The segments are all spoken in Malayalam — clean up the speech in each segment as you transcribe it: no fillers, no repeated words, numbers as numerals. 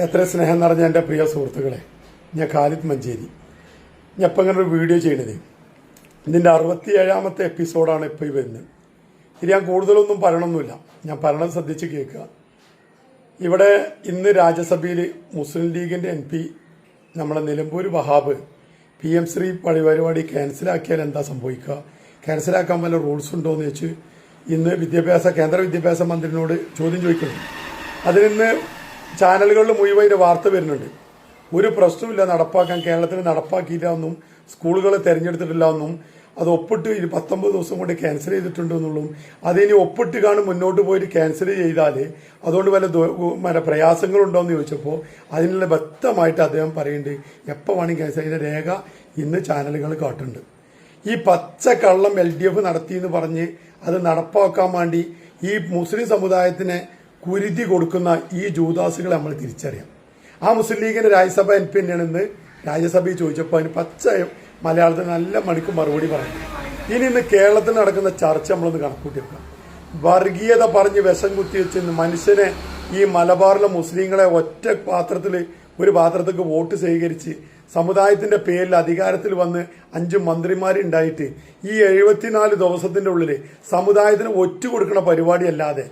എത്ര സ്നേഹം നിറഞ്ഞ എൻ്റെ പ്രിയ സുഹൃത്തുക്കളെ, ഞാൻ ഖാലിദ് മഞ്ചേരി. ഞാൻ ഇപ്പം ഇങ്ങനെ ഒരു വീഡിയോ ചെയ്യണത് ഇതിൻ്റെ 67ാമത്തെ എപ്പിസോഡാണ് ഇപ്പോൾ ഈ വരുന്നത്. ഇനി ഞാൻ കൂടുതലൊന്നും പറയണമെന്നില്ല, ഞാൻ പറയണത് ശ്രദ്ധിച്ച് കേൾക്കുക. ഇവിടെ ഇന്ന് രാജ്യസഭയിൽ മുസ്ലിം ലീഗിൻ്റെ MP നമ്മളെ നിലമ്പൂർ വഹാബ് PM ശ്രീ പരിപാടി ക്യാൻസലാക്കിയാൽ എന്താ സംഭവിക്കുക, ക്യാൻസലാക്കാൻ വല്ല റൂൾസ് ഉണ്ടോ എന്ന് വെച്ച് ഇന്ന് കേന്ദ്ര വിദ്യാഭ്യാസ മന്ത്രിനോട് ചോദ്യം ചോദിക്കുന്നു. അതിനിന്ന് ചാനലുകളിൽ മുഴുവൻ ഇതിന്റെ വാർത്ത വരുന്നുണ്ട്. ഒരു പ്രശ്നമില്ല നടപ്പാക്കാൻ, കേരളത്തിൽ നടപ്പാക്കിയില്ല എന്നും സ്കൂളുകൾ തെരഞ്ഞെടുത്തിട്ടില്ല എന്നും അത് ഒപ്പിട്ട് 19 ദിവസം കൊണ്ട് ക്യാൻസൽ ചെയ്തിട്ടുണ്ട് എന്നുള്ളതും അതിനി ഒപ്പിട്ട് കാണും മുന്നോട്ട് പോയിട്ട് ക്യാൻസൽ ചെയ്താൽ അതുകൊണ്ട് വല്ല പ്രയാസങ്ങളുണ്ടോ എന്ന് ചോദിച്ചപ്പോൾ അതിനുള്ള വ്യക്തമായിട്ട് അദ്ദേഹം പറയുന്നുണ്ട് എപ്പോൾ വേണമെങ്കിൽ ക്യാൻസൽ ചെയ്ത രേഖ ഇന്ന് ചാനലുകൾ കാട്ടുന്നുണ്ട്. ഈ പച്ചക്കള്ളം LDF നടത്തിയെന്ന് പറഞ്ഞ് അത് നടപ്പാക്കാൻ വേണ്ടി ഈ മുസ്ലിം സമുദായത്തിനെ കുരുതി കൊടുക്കുന്ന ഈ ജൂദാസുകളെ നമ്മൾ തിരിച്ചറിയാം. ആ മുസ്ലിം ലീഗിന്റെ രാജ്യസഭ MP തന്നെയാണ് ഇന്ന് രാജ്യസഭയിൽ ചോദിച്ചപ്പോൾ അതിന് പച്ച മലയാളത്തിൽ നല്ല മണിക്ക് മറുപടി പറഞ്ഞു. ഇന്ന് കേരളത്തിൽ നടക്കുന്ന ചർച്ച നമ്മളൊന്ന് കണക്കൂട്ടി വെക്കാം. വർഗീയത പറഞ്ഞ് വിഷം കുത്തിവെച്ച് മനുഷ്യനെ ഈ മലബാറിലെ മുസ്ലിങ്ങളെ ഒറ്റ ഒരു പാത്രത്തിലേക്ക് വോട്ട് സ്വീകരിച്ച് സമുദായത്തിന്റെ പേരിൽ അധികാരത്തിൽ വന്ന് 5 മന്ത്രിമാരുണ്ടായിട്ട് ഈ 74 ദിവസത്തിന്റെ ഉള്ളിൽ സമുദായത്തിന് ഒറ്റ കൊടുക്കുന്ന പരിപാടിയല്ലാതെ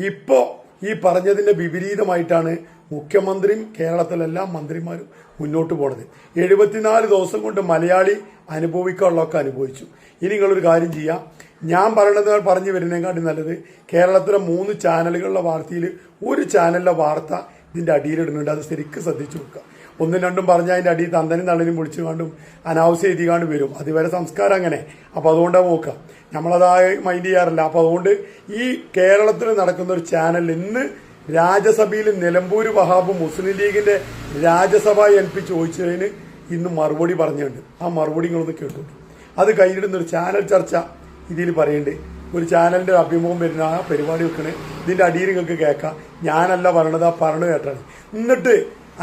ഇപ്പോ ഈ പറഞ്ഞതിന്റെ വിപരീതമായിട്ടാണ് മുഖ്യമന്ത്രിയും കേരളത്തിലെല്ലാ മന്ത്രിമാരും മുന്നോട്ട് പോണത്. 74 ദിവസം കൊണ്ട് മലയാളി അനുഭവിക്കാനുള്ളതൊക്കെ അനുഭവിച്ചു. ഇനി നിങ്ങളൊരു കാര്യം ചെയ്യാം, ഞാൻ പറയണത് പറഞ്ഞു വരുന്നതിനെക്കാട്ടി നല്ലത് കേരളത്തിലെ 3 ചാനലുകളുടെ വാർത്തയിൽ ഒരു ചാനലിലെ വാർത്ത ഇതിന്റെ അടിയിലിടുന്നുണ്ട്. അത് ശരിക്കും ശ്രദ്ധിച്ചു നോക്കുക. 1ഉം 2ഉം പറഞ്ഞാൽ അതിന്റെ അടിയിൽ തന്തനും തള്ളനും വിളിച്ചു കണ്ടും അനാവശ്യം എഴുതിക്കാണ്ട് വരും. അതുവരെ സംസ്കാരം അങ്ങനെ. അപ്പൊ അതുകൊണ്ടാണ് നോക്കുക, നമ്മളതായ മൈൻഡ് ചെയ്യാറില്ല. അപ്പൊ അതുകൊണ്ട് ഈ കേരളത്തിൽ നടക്കുന്ന ഒരു ചാനൽ ഇന്ന് രാജ്യസഭയിൽ നിലമ്പൂർ വഹാബ് മുസ്ലിം ലീഗിന്റെ രാജ്യസഭാ MP ചോദിച്ചതിന് ഇന്ന് മറുപടി പറഞ്ഞുണ്ട്. ആ മറുപടി നിങ്ങളൊന്ന് കേട്ടു. അത് കഴിഞ്ഞിടുന്ന ഒരു ചാനൽ ചർച്ച ഇതിൽ പറയുന്നുണ്ട്. ഒരു ചാനലിന്റെ അഭിമുഖം വരുന്ന ആ പരിപാടി വെക്കണേ, ഇതിന്റെ അടിയിൽ നിങ്ങൾക്ക് കേൾക്കാം. ഞാനല്ല പറയണത്, ആ പറഞ്ഞു കേട്ടാണ്. എന്നിട്ട്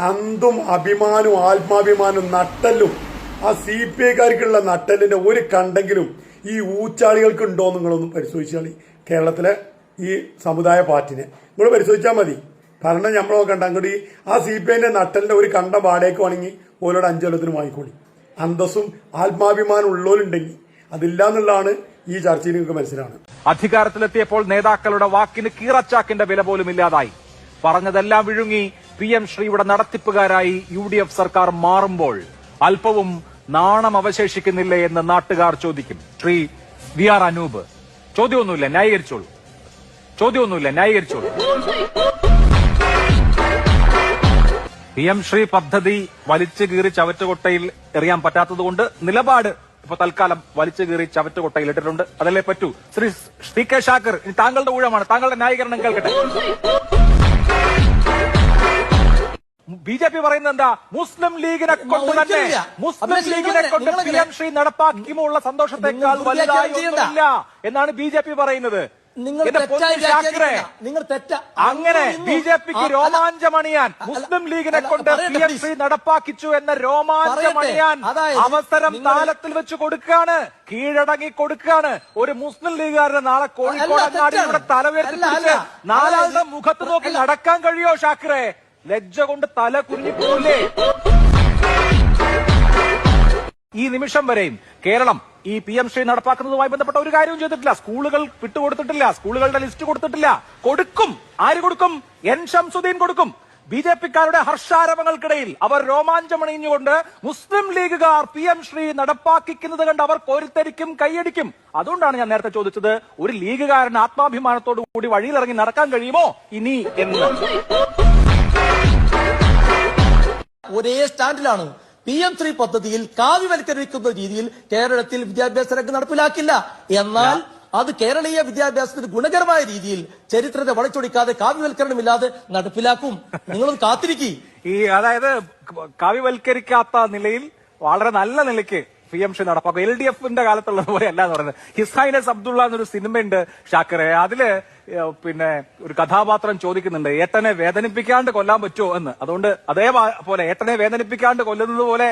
അന്തും അഭിമാനവും ആത്മാഭിമാനവും നട്ടല്ലും ആ CPIക്കാർക്കുള്ള നട്ടലിന്റെ ഒരു കണ്ടെങ്കിലും ഈ ഊച്ചാളികൾക്ക് ഉണ്ടോ നിങ്ങളൊന്നും പരിശോധിച്ചാൽ കേരളത്തിലെ ഈ സമുദായ പാർട്ടിനെ നിങ്ങൾ പരിശോധിച്ചാൽ മതി. കാരണം നമ്മളൊക്കെ കണ്ട അങ്ങോട്ട് ആ CPIന്റെ നട്ടലിന്റെ ഒരു കണ്ട വാടകയ്ക്ക് വേണമെങ്കിൽ ഓരോട് 5 കൊല്ലത്തിന് വാങ്ങിക്കോളി. അന്തസ്സും ആത്മാഭിമാനം ഉള്ളവരുണ്ടെങ്കിൽ അതില്ല എന്നുള്ളതാണ് ഈ ചർച്ചയിൽ നിങ്ങൾക്ക് മനസ്സിലാണ്. അധികാരത്തിലെത്തിയപ്പോൾ നേതാക്കളുടെ വാക്കിന് കീറച്ചാക്കിന്റെ വില പോലും ഇല്ലാതായി. പറഞ്ഞതെല്ലാം വിഴുങ്ങി PM ശ്രീയുടെ നടത്തിപ്പുകാരായി UDF സർക്കാർ മാറുമ്പോൾ അല്പവും നാണം അവശേഷിക്കുന്നില്ലേ എന്ന് നാട്ടുകാർ ചോദിക്കും. ശ്രീ VR അനൂപ്, ചോദ്യമൊന്നുമില്ല, ന്യായീകരിച്ചോളൂ. PM ശ്രീ പദ്ധതി വലിച്ചു കീറി ചവറ്റുകൊട്ടയിൽ എറിയാൻ പറ്റാത്തതുകൊണ്ട് നിലപാട് ഇപ്പൊ തൽക്കാലം വലിച്ചു കീറി ചവറ്റുകൊട്ടയിൽ ഇട്ടിട്ടുണ്ട്. അതല്ലേ പറ്റൂ. ശ്രീ K ഷാക്കിർ, താങ്കളുടെ ഊഴമാണ്, താങ്കളുടെ ന്യായീകരണം കേൾക്കട്ടെ. BJP പറയുന്നത് എന്താ? മുസ്ലിം ലീഗിനെ കൊണ്ട് PM ശ്രീ നടപ്പാക്കിയുമുള്ള സന്തോഷത്തെക്കാൾ വലുതായി ഒന്നുമില്ല എന്നാണ് BJP പറയുന്നത്. അങ്ങനെ BJPക്ക് രോമാഞ്ചമണിയാൻ, മുസ്ലിം ലീഗിനെ കൊണ്ട് PM ശ്രീ നടപ്പാക്കിച്ചു എന്ന രോമാഞ്ചമണിയാൻ അവസരം താലത്തിൽ വെച്ച് കൊടുക്കുകയാണ്, കീഴടങ്ങി കൊടുക്കുകയാണ്. ഒരു മുസ്ലിം ലീഗുകാരന് നാളെ കോഴിക്കോട് അങ്ങാടിയുടെ തല ഉയർത്തിപ്പിടിച്ച് 4 ആളുടെ മുഖത്ത് നോക്കി നടക്കാൻ കഴിയോ ഷാക്കിറെ? ലജ്ജ കൊണ്ട് തല കുനിഞ്ഞിപ്പോലേ. ഈ നിമിഷം വരെയും കേരളം ഈ PM ശ്രീ നടപ്പാക്കുന്നതുമായി ബന്ധപ്പെട്ട ഒരു കാര്യവും ചെയ്തിട്ടില്ല. സ്കൂളുകൾ വിട്ടുകൊടുത്തിട്ടില്ല, സ്കൂളുകളുടെ ലിസ്റ്റ് കൊടുത്തിട്ടില്ല. കൊടുക്കും. ആര് കൊടുക്കും? N ഷംസുദ്ദീൻ കൊടുക്കും. BJPക്കാരുടെ ഹർഷാരവങ്ങൾക്കിടയിൽ അവർ രോമാഞ്ചമണിഞ്ഞുകൊണ്ട് മുസ്ലിം ലീഗുകാർ PM ശ്രീ നടപ്പാക്കിക്കുന്നത് കണ്ട് അവർ കോരിത്തരിക്കും, കൈയടിക്കും. അതുകൊണ്ടാണ് ഞാൻ നേരത്തെ ചോദിച്ചത്, ഒരു ലീഗുകാരന് ആത്മാഭിമാനത്തോടു കൂടി വഴിയിലിറങ്ങി നടക്കാൻ കഴിയുമോ ഇനി എന്ന്. ഒരേ സ്റ്റാൻഡിലാണ്. PM ശ്രീ പദ്ധതിയിൽ കാവ്യവൽക്കരിക്കുന്ന രീതിയിൽ കേരളത്തിൽ വിദ്യാഭ്യാസ രംഗം നടപ്പിലാക്കില്ല. എന്നാൽ അത് കേരളീയ വിദ്യാഭ്യാസത്തിന് ഗുണകരമായ രീതിയിൽ ചരിത്രത്തെ വളച്ചൊടിക്കാതെ കാവ്യവൽക്കരണമില്ലാതെ നടപ്പിലാക്കും. നിങ്ങളൊന്ന് കാത്തിരിക്കും. അതായത് കാവ്യവൽക്കരിക്കാത്ത നിലയിൽ വളരെ നല്ല നിലയ്ക്ക് PM ശ്രീ നടപ്പാക്കും. LDFന്റെ കാലത്തുള്ളത് പോലെ അല്ല എന്ന് പറയുന്നത്. ഹിസ് ഹൈനസ് അബ്ദുള്ള എന്നൊരു സിനിമയുണ്ട് ഷാക്കിറെ. അതില് പിന്നെ ഒരു കഥാപാത്രം ചോദിക്കുന്നുണ്ട്, ഏട്ടനെ വേദനിപ്പിക്കാണ്ട് കൊല്ലാൻ പറ്റുമോ എന്ന്. അതുകൊണ്ട് അതേപോലെ ഏട്ടനെ വേദനിപ്പിക്കാണ്ട് കൊല്ലുന്നത് പോലെ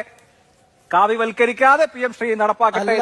കാവ്യവൽക്കരിക്കാതെ PM ശ്രീ നടപ്പാക്കട്ടെ.